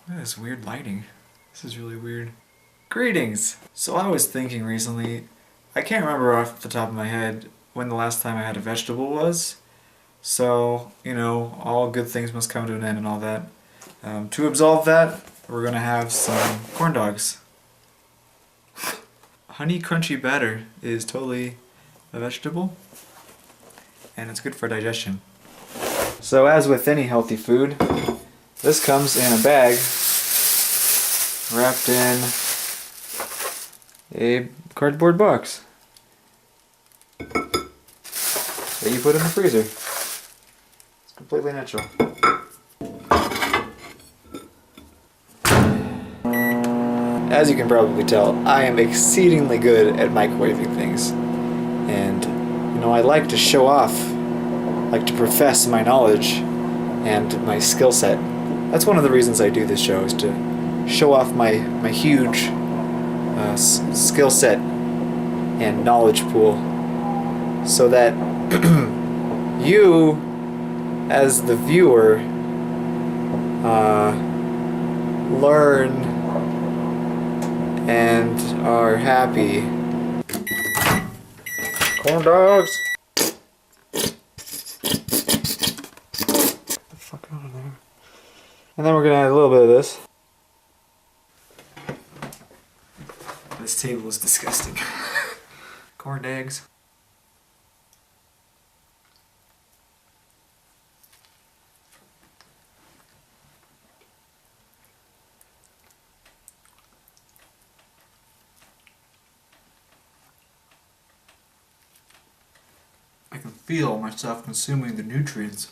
Look at this weird lighting. This is really weird. Greetings! So I was thinking recently, I can't remember off the top of my head when the last time I had a vegetable was. So, you know, all good things must come to an end and all that. To absolve that, we're gonna have some corn dogs. Honey crunchy batter is totally a vegetable, and it's good for digestion. So as with any healthy food, this comes in a bag wrapped in a cardboard box that you put in the freezer. It's completely natural. As you can probably tell, I am exceedingly good at microwaving things. And, you know, I like to show off, like to profess my knowledge and my skill set. That's one of the reasons I do this show, is to show off my huge skill set and knowledge pool, so that you, as the viewer, learn and are happy. Corn dogs! Get the fuck out of there. And then we're gonna add a little bit of this. This table is disgusting. Corned eggs. I can feel myself consuming the nutrients.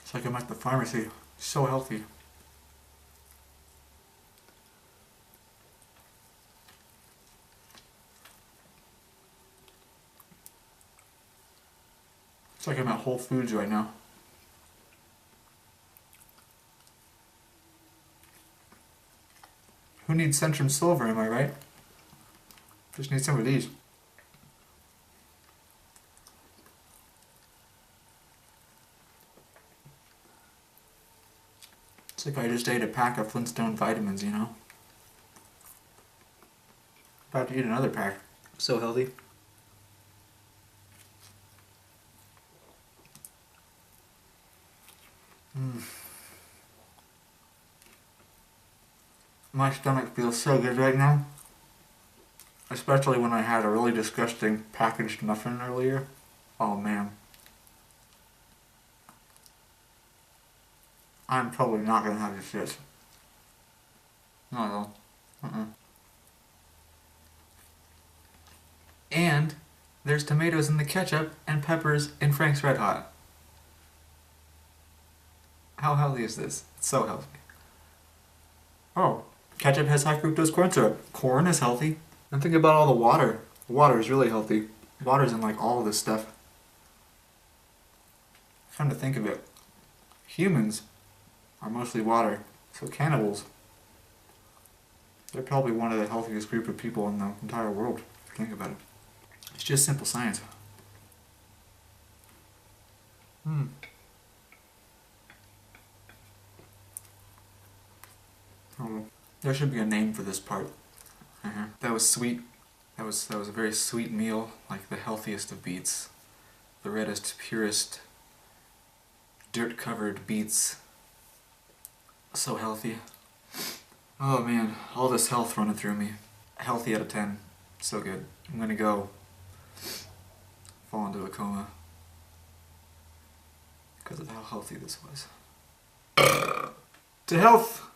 It's like I'm at the pharmacy. So healthy. It's like I'm at Whole Foods right now. Who needs Centrum Silver, am I right? Just need some of these. It's like I just ate a pack of Flintstone vitamins, you know? About to eat another pack. So healthy. My stomach feels so good right now. Especially when I had a really disgusting packaged muffin earlier. Oh man. I'm probably not gonna have this yet. Not at all. And there's tomatoes in the ketchup and peppers in Frank's Red Hot. How healthy is this? It's so healthy. Oh, ketchup has high fructose corn syrup. Corn is healthy. And think about all the water. The water is really healthy. Water's in like all of this stuff. Come to think of it, humans are mostly water. So cannibals, they're probably one of the healthiest group of people in the entire world, if you think about it. It's just simple science. Oh, there should be a name for this part. That was sweet. That was a very sweet meal, like the healthiest of beets. The reddest, purest, dirt-covered beets. So healthy. Oh man, all this health running through me. Healthy out of 10. So good. I'm gonna go fall into a coma because of how healthy this was. To health!